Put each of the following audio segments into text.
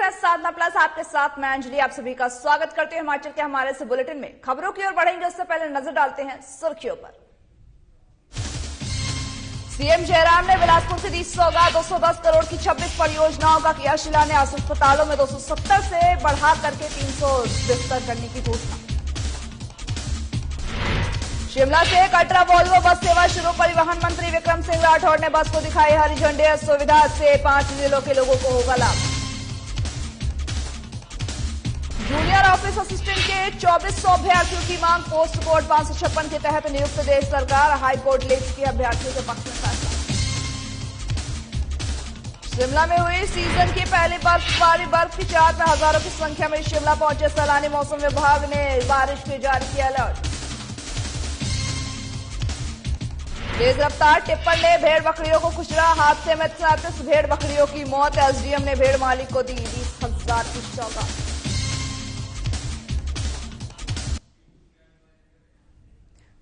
है साधना प्लस, आपके साथ मैं अंजलि। आप सभी का स्वागत करते हैं हिमाचल के हमारे इस बुलेटिन में। खबरों की ओर बढ़ेंगे उससे पहले नजर डालते हैं सुर्खियों पर। सीएम जयराम ने बिलासपुर से दी सौगात, 210 करोड़ की 26 परियोजनाओं का किया शिलान्यास। अस्पतालों में 270 से बढ़ा करके 300 बिस्तर करने की घोषणा। शिमला से कटरा वॉल्वो बस सेवा शुरू, परिवहन मंत्री विक्रम सिंह राठौड़ ने बस को दिखाई हरी झंडी। सुविधा से 5 जिलों के लोगों को होगा लाभ। जूनियर ऑफिस असिस्टेंट के 2400 अभ्यर्थियों की मांग, पोस्ट कोड 556 के तहत नियुक्त दे सरकार। हाईकोर्ट ले चुकी अभ्यर्थियों के पक्ष में फैसला। शिमला में हुई सीजन की पहली बर्फबारी, बर्फ की चाहत में हजारों की संख्या में शिमला पहुंचे सैलानी। मौसम विभाग ने बारिश के जारी किया अलर्ट। तेज रफ्तार टिप्पर ने भेड़ बकरियों को कुचला, हादसे में 37 भेड़ बकरियों की मौत। एसडीएम ने भेड़ मालिक को दी 20,000 की सौगात।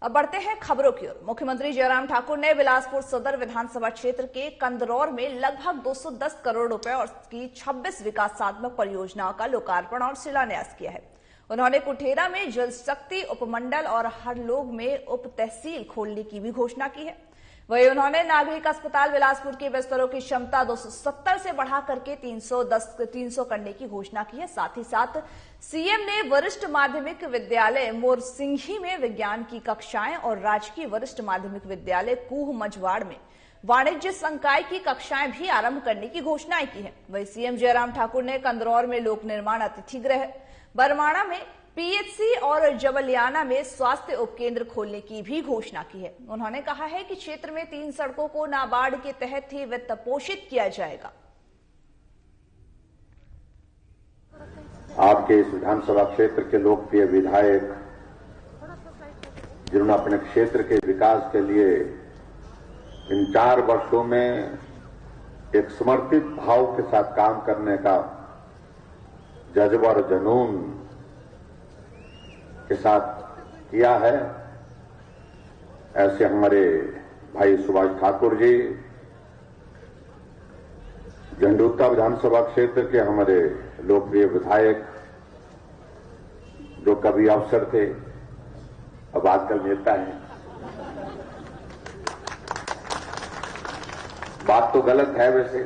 अब बढ़ते हैं खबरों की ओर। मुख्यमंत्री जयराम ठाकुर ने बिलासपुर सदर विधानसभा क्षेत्र के कंदरौर में लगभग 210 करोड़ रुपए और की 26 विकासात्मक परियोजनाओं का लोकार्पण और शिलान्यास किया है। उन्होंने कुठेरा में जल शक्ति उपमंडल और हरलोग में उप तहसील खोलने की भी घोषणा की है। वहीं उन्होंने नागरिक अस्पताल बिलासपुर के बिस्तरों की क्षमता 270 से बढ़ा करके 300 करने की घोषणा की है। साथ ही साथ सीएम ने वरिष्ठ माध्यमिक विद्यालय मोरसिंघी में विज्ञान की कक्षाएं और राजकीय वरिष्ठ माध्यमिक विद्यालय कूह मझवाड़ में वाणिज्य संकाय की कक्षाएं भी आरंभ करने की घोषणाएं की है। वहीं सीएम जयराम ठाकुर ने कंदरौर में लोक निर्माण अतिथि गृह, बरमाणा में पीएचसी और जबलियाना में स्वास्थ्य उपकेंद्र खोलने की भी घोषणा की है। उन्होंने कहा है कि क्षेत्र में 3 सड़कों को नाबार्ड के तहत ही वित्त पोषित किया जाएगा। आपके इस विधानसभा क्षेत्र के लोकप्रिय विधायक, जिन्होंने अपने क्षेत्र के विकास के लिए इन 4 वर्षों में एक समर्पित भाव के साथ काम करने का जज्बा और जुनून के साथ किया है, ऐसे हमारे भाई सुभाष ठाकुर जी, झंडूता विधानसभा क्षेत्र के हमारे लोकप्रिय विधायक, जो कभी अफसर थे अब आजकल नेता हैं। बात तो गलत है वैसे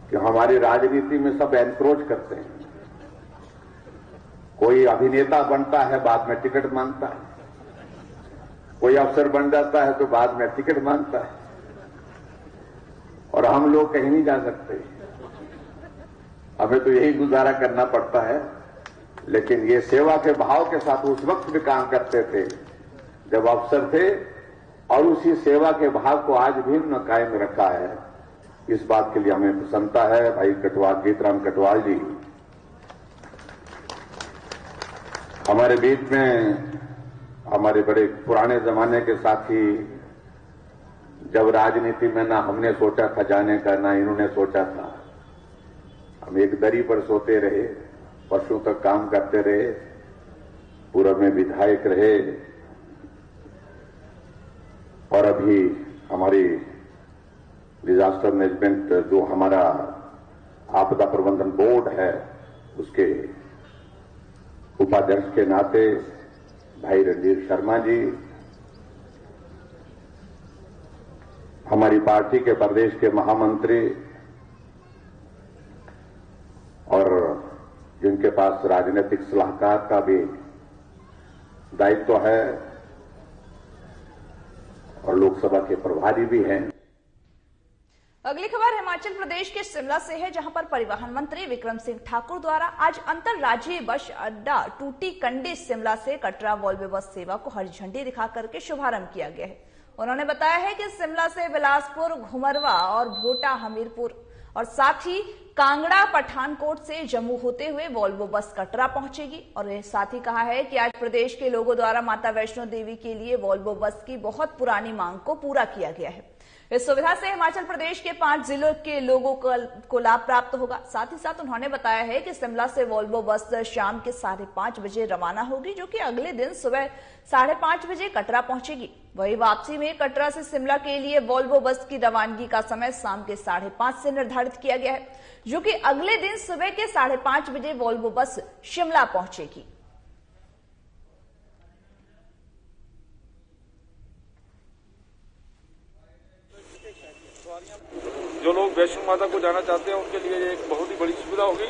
कि हमारी राजनीति में सब एनक्रोच करते हैं। कोई अभिनेता बनता है, बाद में टिकट मांगता है। कोई अफसर बन जाता है तो बाद में टिकट मांगता है। और हम लोग कहीं नहीं जा सकते, हमें तो यही गुजारा करना पड़ता है। लेकिन ये सेवा के भाव के साथ उस वक्त भी काम करते थे जब अफसर थे, और उसी सेवा के भाव को आज भी न कायम रखा है। इस बात के लिए हमें प्रसन्नता है। भाई कटवाल, गीतराम कटवाल जी हमारे बीच में, हमारे बड़े पुराने जमाने के साथी, जब राजनीति में ना हमने सोचा था जाने का, ना इन्होंने सोचा था। हम एक दरी पर सोते रहे, वर्षों तक काम करते रहे, पूर्व में विधायक रहे, और अभी हमारी डिजास्टर मैनेजमेंट जो हमारा आपदा प्रबंधन बोर्ड है, उसके उपाध्यक्ष के नाते भाई रणधीर शर्मा जी, हमारी पार्टी के प्रदेश के महामंत्री, और जिनके पास राजनीतिक सलाहकार का भी दायित्व है, और लोकसभा के प्रभारी भी हैं। अगली खबर हिमाचल प्रदेश के शिमला से है, जहां पर परिवहन मंत्री विक्रम सिंह ठाकुर द्वारा आज अंतरराज्यीय बस अड्डा टूटी कंडी शिमला से कटरा वॉल्वो बस सेवा को हरी झंडी दिखा करके शुभारंभ किया गया है। उन्होंने बताया है कि शिमला से बिलासपुर, घुमरवा और भोटा हमीरपुर और साथ ही कांगड़ा पठानकोट से जम्मू होते हुए वॉल्वो बस कटरा पहुंचेगी। और साथ ही कहा है कि आज प्रदेश के लोगों द्वारा माता वैष्णो देवी के लिए वॉल्वो बस की बहुत पुरानी मांग को पूरा किया गया है। इस सुविधा से हिमाचल प्रदेश के 5 जिलों के लोगों को लाभ प्राप्त होगा। साथ ही साथ उन्होंने बताया है कि शिमला से वॉल्वो बस शाम के 5:30 बजे रवाना होगी, जो कि अगले दिन सुबह 5:30 बजे कटरा पहुंचेगी। वही वापसी में कटरा से शिमला के लिए वोल्वो बस की रवानगी का समय शाम के 5:30 से निर्धारित किया गया है, जो कि अगले दिन सुबह के 5:30 बजे वोल्वो बस शिमला पहुंचेगी। जो लोग वैष्णो माता को जाना चाहते हैं उनके लिए एक बहुत ही बड़ी सुविधा होगी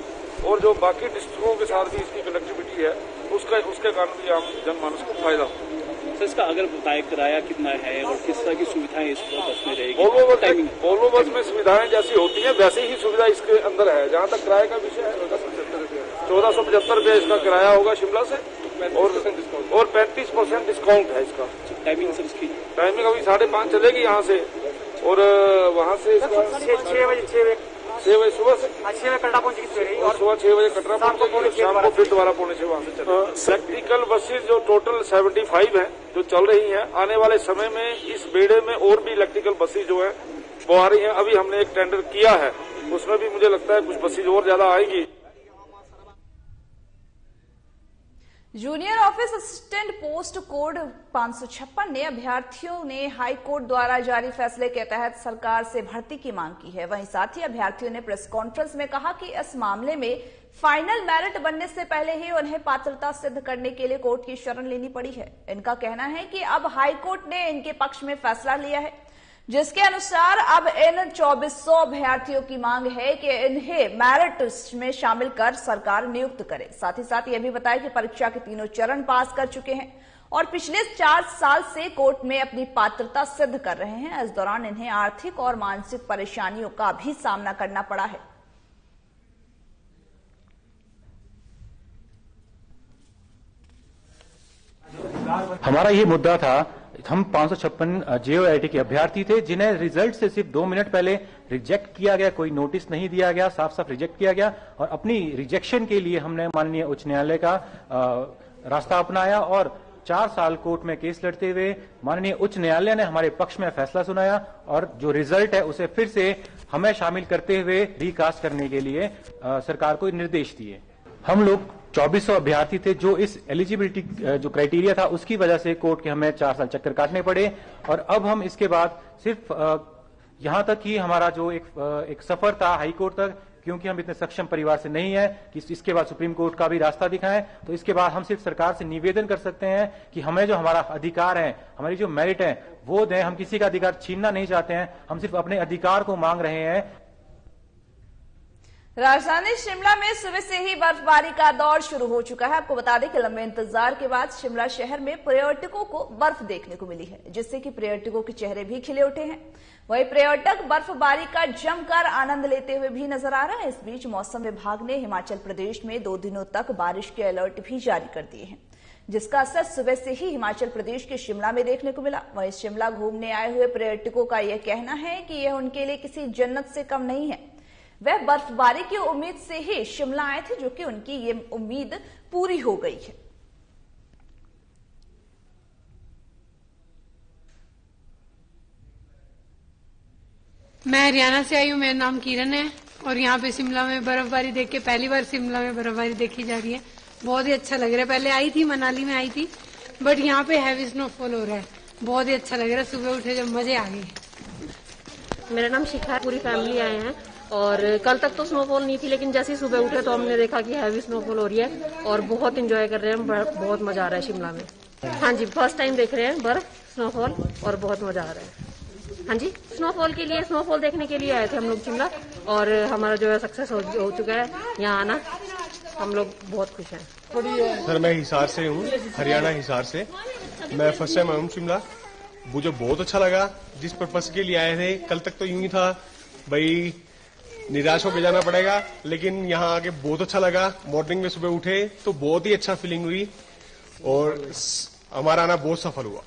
और जो बाकी डिस्ट्रिक्टों के साथ भी इसकी कनेक्टिविटी है उसके कारण भी आम जनमानस को फायदा होगा। सर, इसका अगर बताया किराया कितना है और किस तरह की सुविधाएं इस बस में रहेगी? वोल्वो बस में सुविधाएं जैसी होती हैं वैसे ही सुविधा इसके अंदर है। जहां तक किराए का विषय है 1475 रुपये इसका किराया होगा शिमला से और 35% डिस्काउंट है इसका। टाइमिंग सर इसकी? टाइमिंग अभी 5:30 चलेगी यहाँ से और वहाँ से 6 बजे सुबह से 6 बजे कटरा पहुंचेगी और सुबह 6 बजे कटरा पहुंचेगी, शाम को फिर दोबारा 6:45 वहाँ से चलेगी। प्रैक्टिकल बसेज जो टोटल 75 हैं जो चल रही हैं, आने वाले समय में इस बेड़े में और भी इलेक्ट्रिकल बसेज जो है वो आ रही हैं। अभी हमने एक टेंडर किया है, उसमें भी मुझे लगता है कुछ बसेज और ज्यादा आएगी। Junior office assistant post code 556 ने अभ्यर्थियों ने हाई कोर्ट द्वारा जारी फैसले के तहत सरकार से भर्ती की मांग की है। वहीं साथ ही अभ्यर्थियों ने प्रेस कॉन्फ्रेंस में कहा कि इस मामले में फाइनल मेरिट बनने से पहले ही उन्हें पात्रता सिद्ध करने के लिए कोर्ट की शरण लेनी पड़ी है। इनका कहना है कि अब हाई कोर्ट ने इनके पक्ष में फैसला लिया है, जिसके अनुसार अब इन 2400 अभ्यर्थियों की मांग है कि इन्हें मेरिट में शामिल कर सरकार नियुक्त करे। साथ ही साथ यह भी बताया कि परीक्षा के तीनों चरण पास कर चुके हैं और पिछले 4 साल से कोर्ट में अपनी पात्रता सिद्ध कर रहे हैं। इस दौरान इन्हें आर्थिक और मानसिक परेशानियों का भी सामना करना पड़ा है। हमारा ये मुद्दा था, हम 556 JOIT के अभ्यर्थी थे जिन्हें रिजल्ट से सिर्फ 2 मिनट पहले रिजेक्ट किया गया, कोई नोटिस नहीं दिया गया, साफ साफ रिजेक्ट किया गया और अपनी रिजेक्शन के लिए हमने माननीय उच्च न्यायालय का रास्ता अपनाया और 4 साल कोर्ट में केस लड़ते हुए माननीय उच्च न्यायालय ने हमारे पक्ष में फैसला सुनाया और जो रिजल्ट है उसे फिर से हमें शामिल करते हुए रिकास्ट करने के लिए सरकार को निर्देश दिए। हम लोग 2400 अभ्यर्थी थे जो इस एलिजिबिलिटी जो क्राइटेरिया था उसकी वजह से कोर्ट के हमें 4 साल चक्कर काटने पड़े और अब हम इसके बाद सिर्फ यहां तक कि हमारा जो एक सफर था हाई कोर्ट तक, क्योंकि हम इतने सक्षम परिवार से नहीं है कि इसके बाद सुप्रीम कोर्ट का भी रास्ता दिखाएं, तो इसके बाद हम सिर्फ सरकार से निवेदन कर सकते हैं कि हमें जो हमारा अधिकार है, हमारी जो मेरिट है वो दें। हम किसी का अधिकार छीनना नहीं चाहते हैं, हम सिर्फ अपने अधिकार को मांग रहे हैं। राजधानी शिमला में सुबह से ही बर्फबारी का दौर शुरू हो चुका है। आपको बता दें कि लंबे इंतजार के बाद शिमला शहर में पर्यटकों को बर्फ देखने को मिली है, जिससे कि पर्यटकों के चेहरे भी खिले उठे हैं। वहीं पर्यटक बर्फबारी का जमकर आनंद लेते हुए भी नजर आ रहा है। इस बीच मौसम विभाग ने हिमाचल प्रदेश में 2 दिनों तक बारिश के अलर्ट भी जारी कर दिए हैं, जिसका असर सुबह से ही हिमाचल प्रदेश के शिमला में देखने को मिला। वहीं शिमला घूमने आए हुए पर्यटकों का यह कहना है कि यह उनके लिए किसी जन्नत से कम नहीं है। वह बर्फबारी की उम्मीद से ही शिमला आए थे, जो कि उनकी ये उम्मीद पूरी हो गई है। मैं हरियाणा से आई हूँ, मेरा नाम किरण है और यहाँ पे शिमला में बर्फबारी देख के पहली बार शिमला में बर्फबारी देखी जा रही है। बहुत ही अच्छा लग रहा है। पहले आई थी, मनाली में आई थी, बट यहाँ पे हैवी स्नोफॉल हो रहा है। बहुत ही अच्छा लग रहा है। सुबह उठे जब मजे आ गए। मेरा नाम शिखा है, पूरी फैमिली आए हैं और कल तक तो स्नोफॉल नहीं थी, लेकिन जैसे ही सुबह उठे तो हमने देखा कि हैवी स्नोफॉल हो रही है और बहुत एंजॉय कर रहे हैं। बहुत मजा आ रहा है शिमला में। हाँ जी, फर्स्ट टाइम देख रहे हैं बर्फ स्नोफॉल और बहुत मजा आ रहा है। हाँ जी, स्नोफॉल देखने के लिए आए थे हम लोग शिमला और हमारा जो है सक्सेस हो चुका है यहाँ आना। हम लोग बहुत खुश हैं। सर मैं हिसार से हूँ, हरियाणा हिसार से। मैं फर्स्ट टाइम आया हूँ शिमला। मुझे बहुत अच्छा लगा। जिस पर्पस के लिए आए थे, कल तक तो यूं ही था भाई निराश होकर जाना पड़ेगा, लेकिन यहाँ आके बहुत अच्छा लगा। मॉर्निंग में सुबह उठे तो बहुत ही अच्छा फीलिंग हुई और हमारा आना बहुत सफल हुआ।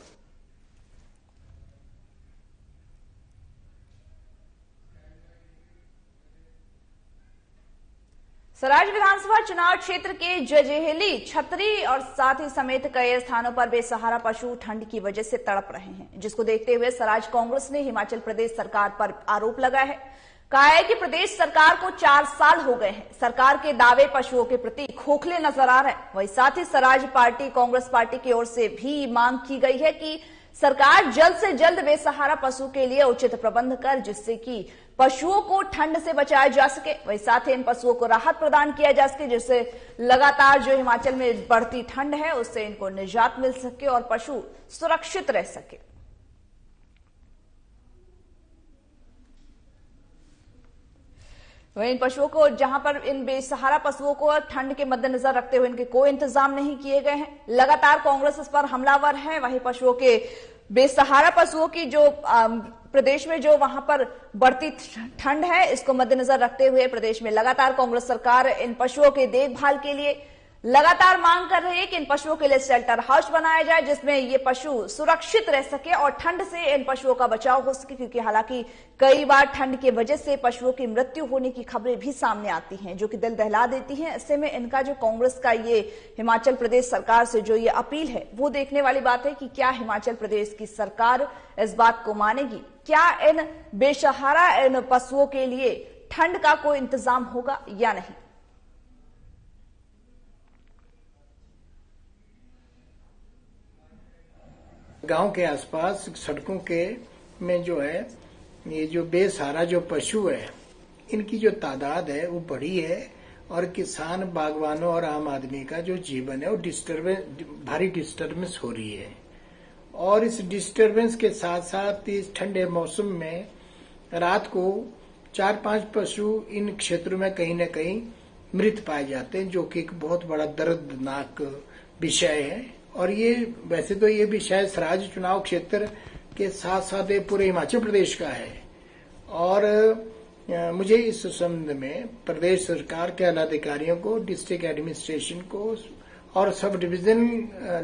सराज विधानसभा चुनाव क्षेत्र के जजेहली, छतरी और साथ ही समेत कई स्थानों पर बेसहारा पशु ठंड की वजह से तड़प रहे हैं, जिसको देखते हुए सराज कांग्रेस ने हिमाचल प्रदेश सरकार पर आरोप लगाया है। कहा है कि प्रदेश सरकार को 4 साल हो गए हैं, सरकार के दावे पशुओं के प्रति खोखले नजर आ रहे हैं। वहीं साथ ही सराज पार्टी कांग्रेस पार्टी की ओर से भी मांग की गई है कि सरकार जल्द से जल्द बेसहारा पशु के लिए उचित प्रबंध कर जिससे कि पशुओं को ठंड से बचाया जा सके, वही साथ ही इन पशुओं को राहत प्रदान किया जा सके, जिससे लगातार जो हिमाचल में बढ़ती ठंड है उससे इनको निजात मिल सके और पशु सुरक्षित रह सके। वहीं इन पशुओं को, जहां पर इन बेसहारा पशुओं को ठंड के मद्देनजर रखते हुए इनके कोई इंतजाम नहीं किए गए हैं। लगातार कांग्रेस इस पर हमलावर है। वहीं पशुओं के, बेसहारा पशुओं की जो प्रदेश में जो वहां पर बढ़ती ठंड है, इसको मद्देनजर रखते हुए प्रदेश में लगातार कांग्रेस सरकार इन पशुओं के देखभाल के लिए लगातार मांग कर रही है कि इन पशुओं के लिए शेल्टर हाउस बनाया जाए जिसमें ये पशु सुरक्षित रह सके और ठंड से इन पशुओं का बचाव हो सके, क्योंकि हालांकि कई बार ठंड की वजह से पशुओं की मृत्यु होने की खबरें भी सामने आती हैं जो कि दिल दहला देती हैं। ऐसे में इनका जो कांग्रेस का ये हिमाचल प्रदेश सरकार से जो ये अपील है वो देखने वाली बात है कि क्या हिमाचल प्रदेश की सरकार इस बात को मानेगी, क्या इन बेसहारा इन पशुओं के लिए ठंड का कोई इंतजाम होगा या नहीं। गांव के आसपास सड़कों के में जो है ये जो बेसहारा जो पशु है इनकी जो तादाद है वो बड़ी है और किसान, बागवानों और आम आदमी का जो जीवन है वो भारी डिस्टर्बेंस हो रही है। और इस डिस्टर्बेंस के साथ साथ इस ठंडे मौसम में रात को 4-5 पशु इन क्षेत्रों में कहीं न कहीं मृत पाए जाते हैं, जो कि एक बहुत बड़ा दर्दनाक विषय है। और ये वैसे तो ये विषय सराज चुनाव क्षेत्र के साथ साथ पूरे हिमाचल प्रदेश का है और मुझे इस संबंध में प्रदेश सरकार के आला अधिकारियों को, डिस्ट्रिक्ट एडमिनिस्ट्रेशन को और सब डिवीजन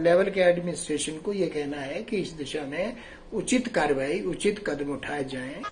लेवल के एडमिनिस्ट्रेशन को ये कहना है कि इस दिशा में उचित कार्रवाई, उचित कदम उठाए जाएं।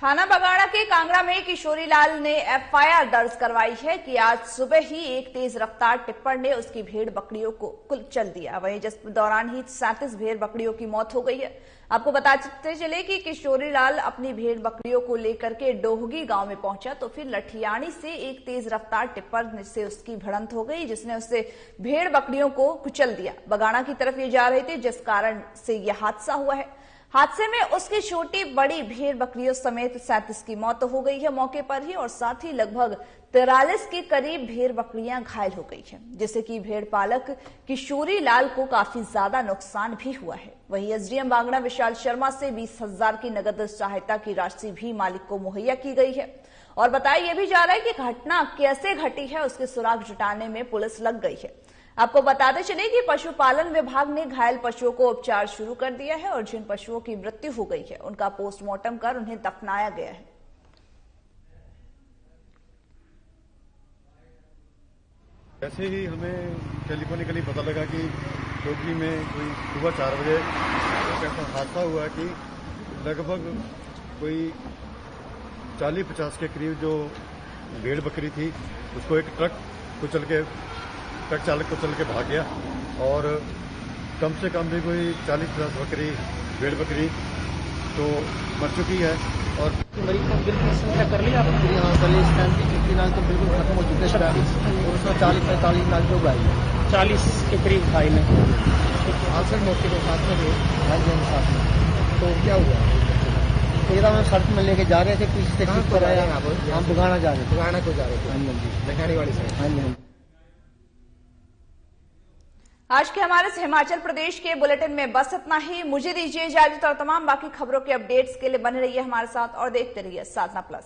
थाना बगाड़ा के कांगड़ा में किशोरी लाल ने एफआईआर दर्ज करवाई है कि आज सुबह ही एक तेज रफ्तार टिप्पर ने उसकी भेड़ बकरियों को कुचल दिया। वहीं जिस दौरान ही 37 भेड़ बकरियों की मौत हो गई है। आपको बताते चले कि किशोरी लाल अपनी भेड़ बकरियों को लेकर के डोहगी गांव में पहुंचा तो फिर लठियाणी से एक तेज रफ्तार टिप्पर से उसकी भिड़ंत हो गई जिसने उससे भेड़ बकरियों को कुचल दिया। बगाड़ा की तरफ ये जा रहे थे जिस कारण से यह हादसा हुआ है। हादसे में उसकी छोटी बड़ी भेड़ बकरियों समेत 37 की मौत हो गई है मौके पर ही और साथ ही लगभग 43 के करीब भेड़ बकरियां घायल हो गई है, जिससे कि भेड़ पालक किशोरी लाल को काफी ज्यादा नुकसान भी हुआ है। वहीं एसडीएम बागड़ा विशाल शर्मा से 20,000 की नगद सहायता की राशि भी मालिक को मुहैया की गई है और बताया यह भी जा रहा है कि घटना कैसे घटी है उसके सुराग जुटाने में पुलिस लग गई है। आपको बताते चले कि पशुपालन विभाग ने घायल पशुओं को उपचार शुरू कर दिया है और जिन पशुओं की मृत्यु हो गई है उनका पोस्टमार्टम कर उन्हें दफनाया गया है। ऐसे ही हमें टेलीफोनिकली पता लगा कि डोगली में कोई सुबह 4 बजे ऐसा हादसा हुआ कि लगभग कोई 40-50 के करीब जो भेड़ बकरी थी उसको एक ट्रक चालक को चल के भाग गया और कम से कम भी कोई 40-50 बकरी, भेड़ बकरी तो मर चुकी है। और मरीज को बिल्कुल संख्या कर लिया आपने? हाँ, पहले इस टाइम की 50 नाल तो बिल्कुल खत्म हो चुके हैं और उसमें 40-45 नाल जो आई है, 40 के करीब भाई ने आखिर मौके के साथ में भाई बहन साथ में। तो क्या हुआ? तेरा में सड़क में लेके जा रहे थे, पीछे से ठीक कर आया। हम बगाड़ा जा रहे थे। बगाड़ा को जा रहे थे? हाँ जी, लखानी वाली साइड। हाँ जी। आज के हमारे हिमाचल प्रदेश के बुलेटिन में बस इतना ही। मुझे दीजिए इजाजत और तमाम बाकी खबरों के अपडेट्स के लिए बने रहिए हमारे साथ और देखते रहिए साधना प्लस।